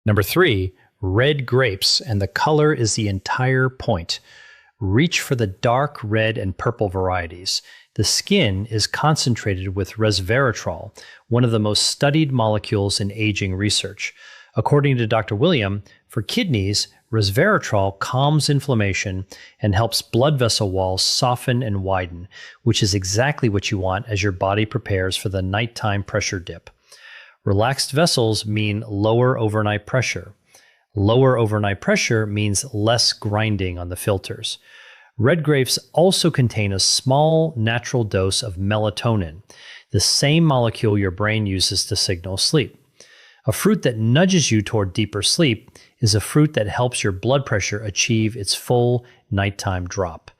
Number 3, red grapes, and the color is the entire point. Reach for the dark red and purple varieties. The skin is concentrated with resveratrol, one of the most studied molecules in aging research. According to Dr. William, for kidneys, resveratrol calms inflammation and helps blood vessel walls soften and widen, which is exactly what you want as your body prepares for the nighttime pressure dip. Relaxed vessels mean lower overnight pressure. Lower overnight pressure means less grinding on the filters. Red grapes also contain a small natural dose of melatonin, the same molecule your brain uses to signal sleep. A fruit that nudges you toward deeper sleep is a fruit that helps your blood pressure achieve its full nighttime drop.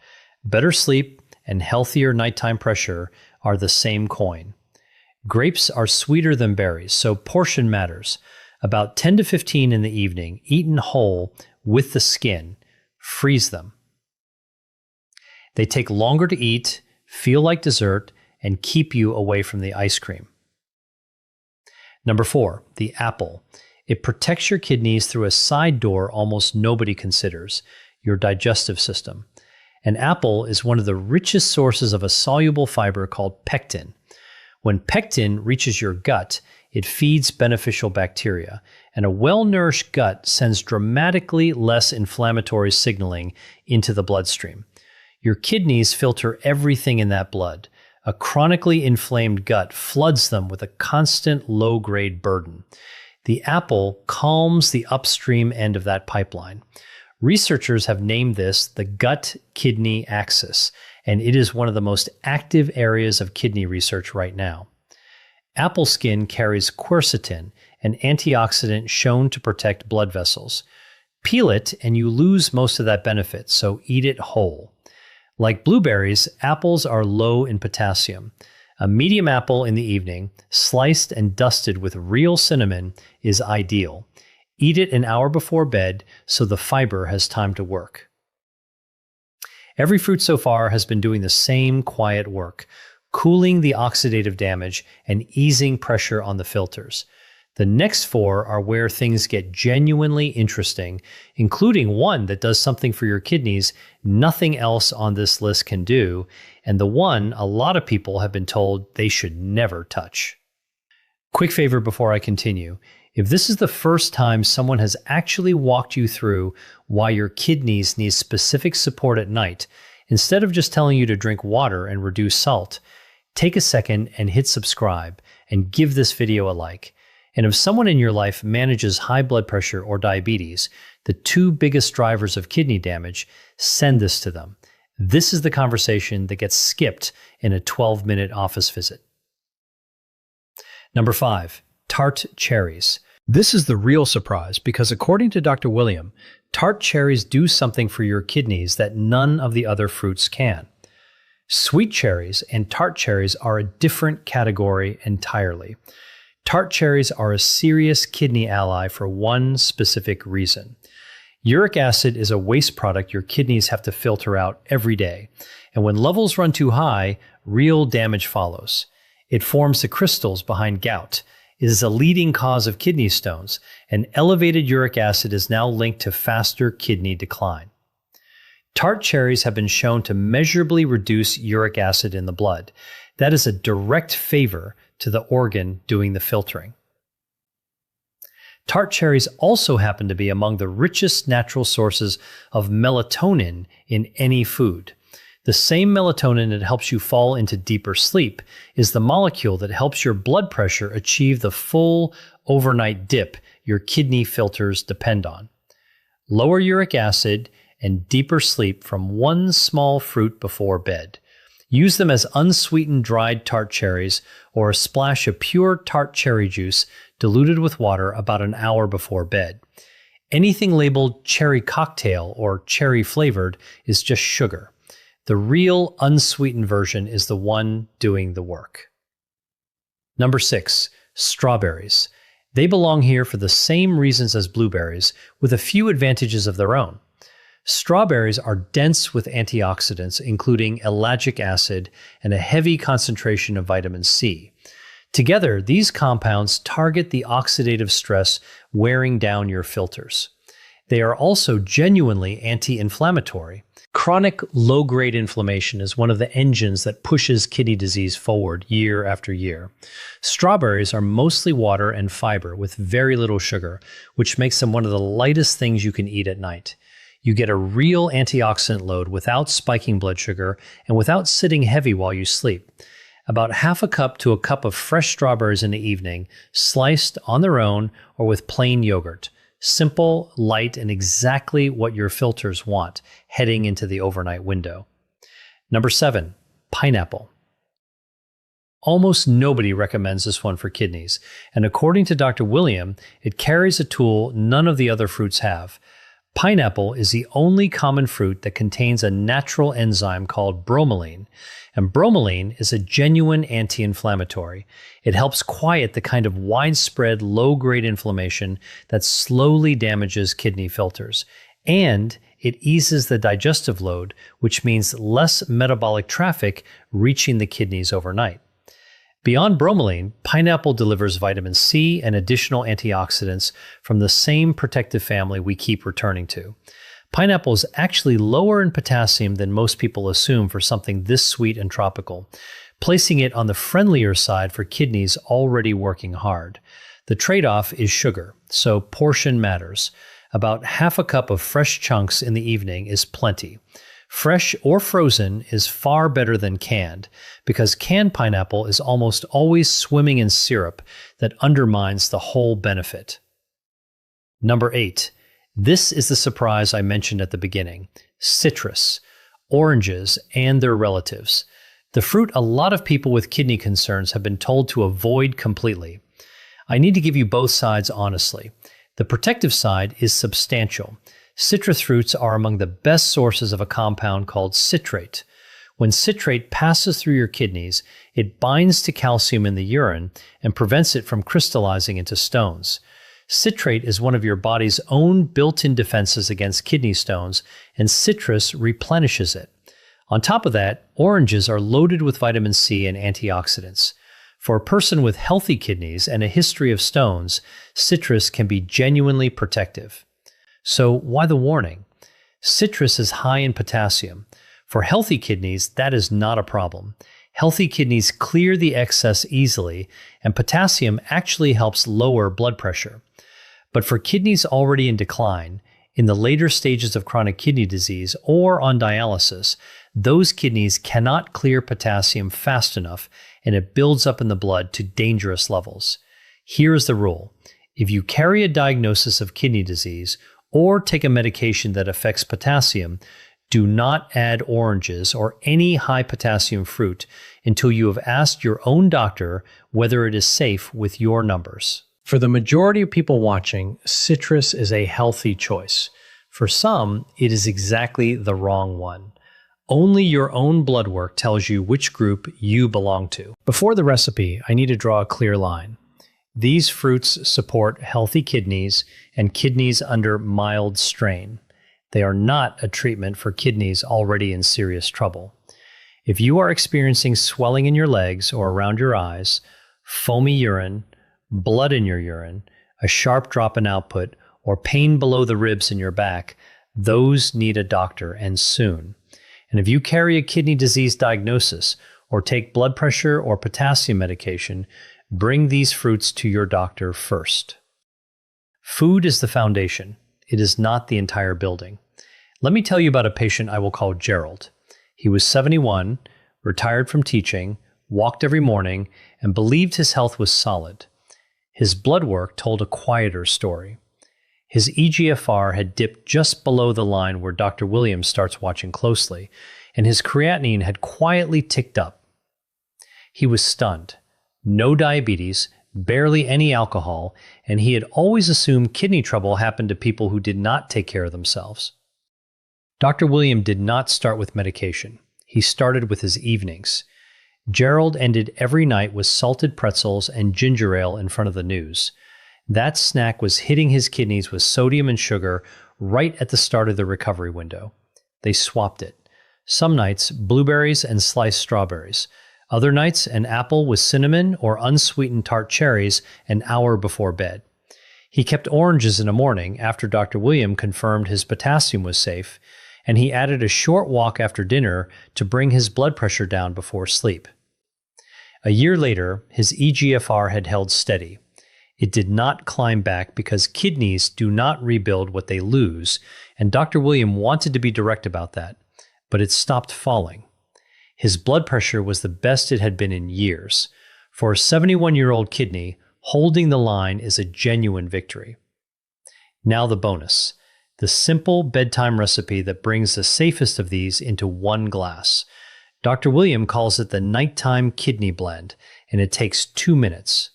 Better sleep and healthier nighttime pressure are the same coin. Grapes are sweeter than berries, so portion matters. About 10 to 15 in the evening, eaten whole with the skin. Freeze them. They take longer to eat, feel like dessert, and keep you away from the ice cream. Number 4, the apple. It protects your kidneys through a side door almost nobody considers, your digestive system. An apple is one of the richest sources of a soluble fiber called pectin. When pectin reaches your gut, it feeds beneficial bacteria, and a well-nourished gut sends dramatically less inflammatory signaling into the bloodstream. Your kidneys filter everything in that blood. A chronically inflamed gut floods them with a constant low-grade burden. The apple calms the upstream end of that pipeline. Researchers have named this the gut-kidney axis, and it is one of the most active areas of kidney research right now. Apple skin carries quercetin, an antioxidant shown to protect blood vessels. Peel it and you lose most of that benefit, so eat it whole. Like blueberries, apples are low in potassium. A medium apple in the evening, sliced and dusted with real cinnamon, is ideal. Eat it an hour before bed so the fiber has time to work. Every fruit so far has been doing the same quiet work, cooling the oxidative damage and easing pressure on the filters. The next 4 are where things get genuinely interesting, including one that does something for your kidneys nothing else on this list can do, and the one a lot of people have been told they should never touch. Quick favor before I continue. If this is the first time someone has actually walked you through why your kidneys need specific support at night, instead of just telling you to drink water and reduce salt, take a second and hit subscribe and give this video a like. And if someone in your life manages high blood pressure or diabetes, the 2 biggest drivers of kidney damage, send this to them. This is the conversation that gets skipped in a 12-minute office visit. Number 5, tart cherries. This is the real surprise because according to Dr. William, tart cherries do something for your kidneys that none of the other fruits can. Sweet cherries and tart cherries are a different category entirely. Tart cherries are a serious kidney ally for one specific reason. Uric acid is a waste product your kidneys have to filter out every day, and when levels run too high, real damage follows. It forms the crystals behind gout. It is a leading cause of kidney stones, and elevated uric acid is now linked to faster kidney decline. Tart cherries have been shown to measurably reduce uric acid in the blood. That is a direct favor to the organ doing the filtering. Tart cherries also happen to be among the richest natural sources of melatonin in any food. The same melatonin that helps you fall into deeper sleep is the molecule that helps your blood pressure achieve the full overnight dip your kidney filters depend on. Lower uric acid and deeper sleep from one small fruit before bed. Use them as unsweetened dried tart cherries or a splash of pure tart cherry juice diluted with water about an hour before bed. Anything labeled cherry cocktail or cherry flavored is just sugar. The real unsweetened version is the one doing the work. Number 6, strawberries. They belong here for the same reasons as blueberries, with a few advantages of their own. Strawberries are dense with antioxidants, including ellagic acid and a heavy concentration of vitamin C. Together, these compounds target the oxidative stress wearing down your filters. They are also genuinely anti-inflammatory. Chronic low-grade inflammation is one of the engines that pushes kidney disease forward year after year. Strawberries are mostly water and fiber with very little sugar, which makes them one of the lightest things you can eat at night. You get a real antioxidant load without spiking blood sugar and without sitting heavy while you sleep. About half a cup to a cup of fresh strawberries in the evening, sliced on their own or with plain yogurt. Simple, light, and exactly what your filters want heading into the overnight window. Number 7, pineapple. Almost nobody recommends this one for kidneys, and according to Dr. William, it carries a tool none of the other fruits have. Pineapple is the only common fruit that contains a natural enzyme called bromelain, and bromelain is a genuine anti-inflammatory. It helps quiet the kind of widespread low-grade inflammation that slowly damages kidney filters, and it eases the digestive load, which means less metabolic traffic reaching the kidneys overnight. Beyond bromelain, pineapple delivers vitamin C and additional antioxidants from the same protective family we keep returning to. Pineapple is actually lower in potassium than most people assume for something this sweet and tropical, placing it on the friendlier side for kidneys already working hard. The trade-off is sugar, so portion matters. About half a cup of fresh chunks in the evening is plenty. Fresh or frozen is far better than canned, because canned pineapple is almost always swimming in syrup that undermines the whole benefit. Number 8. This is the surprise I mentioned at the beginning. Citrus, oranges, and their relatives. The fruit a lot of people with kidney concerns have been told to avoid completely. I need to give you both sides honestly. The protective side is substantial. Citrus fruits are among the best sources of a compound called citrate. When citrate passes through your kidneys, it binds to calcium in the urine and prevents it from crystallizing into stones. Citrate is one of your body's own built-in defenses against kidney stones, and citrus replenishes it. On top of that, oranges are loaded with vitamin C and antioxidants. For a person with healthy kidneys and a history of stones, citrus can be genuinely protective. So why the warning? Citrus is high in potassium. For healthy kidneys, that is not a problem. Healthy kidneys clear the excess easily, and potassium actually helps lower blood pressure. But for kidneys already in decline, in the later stages of chronic kidney disease or on dialysis, those kidneys cannot clear potassium fast enough, and it builds up in the blood to dangerous levels. Here is the rule. If you carry a diagnosis of kidney disease or take a medication that affects potassium, do not add oranges or any high potassium fruit until you have asked your own doctor whether it is safe with your numbers. For the majority of people watching, citrus is a healthy choice. For some, it is exactly the wrong one. Only your own blood work tells you which group you belong to. Before the recipe, I need to draw a clear line. These fruits support healthy kidneys and kidneys under mild strain. They are not a treatment for kidneys already in serious trouble. If you are experiencing swelling in your legs or around your eyes, foamy urine, blood in your urine, a sharp drop in output, or pain below the ribs in your back, those need a doctor, and soon. And if you carry a kidney disease diagnosis or take blood pressure or potassium medication, bring these fruits to your doctor first. Food is the foundation. It is not the entire building. Let me tell you about a patient I will call Gerald. He was 71, retired from teaching, walked every morning, and believed his health was solid. His blood work told a quieter story. His eGFR had dipped just below the line where Dr. Williams starts watching closely, and his creatinine had quietly ticked up. He was stunned. No diabetes, barely any alcohol, and he had always assumed kidney trouble happened to people who did not take care of themselves. Dr. William did not start with medication. He started with his evenings. Gerald ended every night with salted pretzels and ginger ale in front of the news. That snack was hitting his kidneys with sodium and sugar right at the start of the recovery window. They swapped it. Some nights, blueberries and sliced strawberries. Other nights, an apple with cinnamon or unsweetened tart cherries an hour before bed. He kept oranges in the morning after Dr. William confirmed his potassium was safe, and he added a short walk after dinner to bring his blood pressure down before sleep. A year later, his eGFR had held steady. It did not climb back because kidneys do not rebuild what they lose, and Dr. William wanted to be direct about that, but it stopped falling. His blood pressure was the best it had been in years. For a 71-year-old kidney, holding the line is a genuine victory. Now the bonus. The simple bedtime recipe that brings the safest of these into one glass. Dr. William calls it the nighttime kidney blend, and it takes 2 minutes.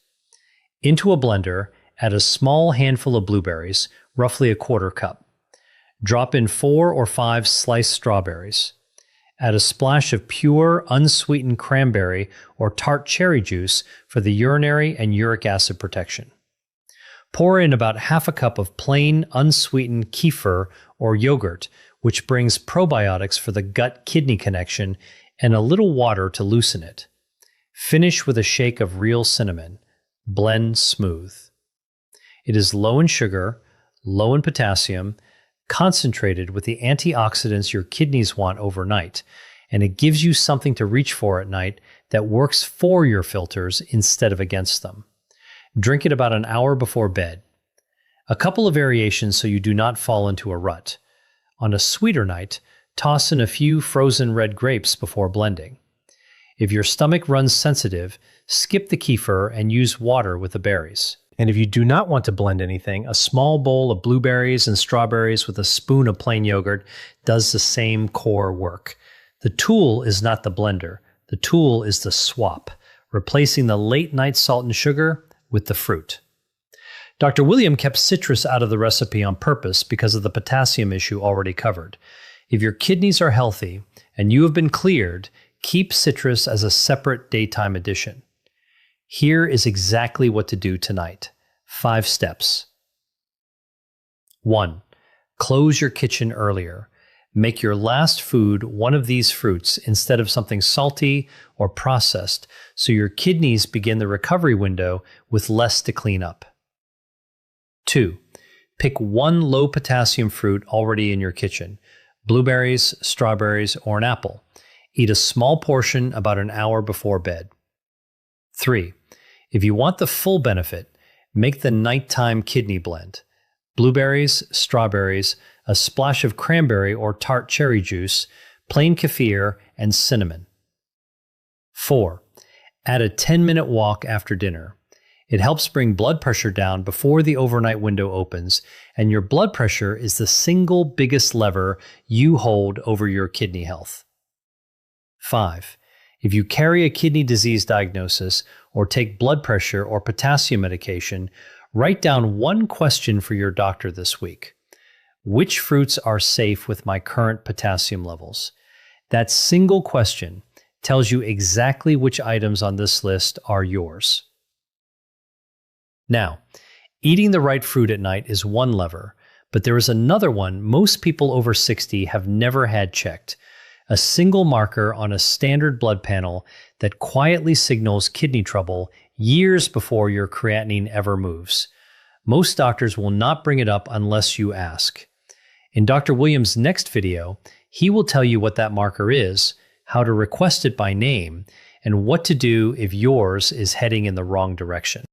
Into a blender, add a small handful of blueberries, roughly a quarter cup. Drop in 4 or 5 sliced strawberries. Add a splash of pure, unsweetened cranberry or tart cherry juice for the urinary and uric acid protection. Pour in about half a cup of plain, unsweetened kefir or yogurt, which brings probiotics for the gut-kidney connection, and a little water to loosen it. Finish with a shake of real cinnamon. Blend smooth. It is low in sugar, low in potassium, concentrated with the antioxidants your kidneys want overnight, and it gives you something to reach for at night that works for your filters instead of against them. Drink it about an hour before bed. A couple of variations so you do not fall into a rut. On a sweeter night, toss in a few frozen red grapes before blending. If your stomach runs sensitive, skip the kefir and use water with the berries. And if you do not want to blend anything, a small bowl of blueberries and strawberries with a spoon of plain yogurt does the same core work. The tool is not the blender. The tool is the swap, replacing the late night salt and sugar with the fruit. Dr. William kept citrus out of the recipe on purpose because of the potassium issue already covered. If your kidneys are healthy and you have been cleared, keep citrus as a separate daytime addition. Here is exactly what to do tonight. 5 steps. 1. Close your kitchen earlier. Make your last food one of these fruits instead of something salty or processed, so your kidneys begin the recovery window with less to clean up. 2. Pick one low potassium fruit already in your kitchen. Blueberries, strawberries, or an apple. Eat a small portion about an hour before bed. 3. If you want the full benefit, make the nighttime kidney blend. Blueberries, strawberries, a splash of cranberry or tart cherry juice, plain kefir, and cinnamon. 4. Add a 10-minute walk after dinner. It helps bring blood pressure down before the overnight window opens, and your blood pressure is the single biggest lever you hold over your kidney health. 5. If you carry a kidney disease diagnosis or take blood pressure or potassium medication, write down one question for your doctor this week. Which fruits are safe with my current potassium levels? That single question tells you exactly which items on this list are yours. Now, eating the right fruit at night is one lever, but there is another one most people over 60 have never had checked. A single marker on a standard blood panel that quietly signals kidney trouble years before your creatinine ever moves. Most doctors will not bring it up unless you ask. In Dr. Williams' next video, he will tell you what that marker is, how to request it by name, and what to do if yours is heading in the wrong direction.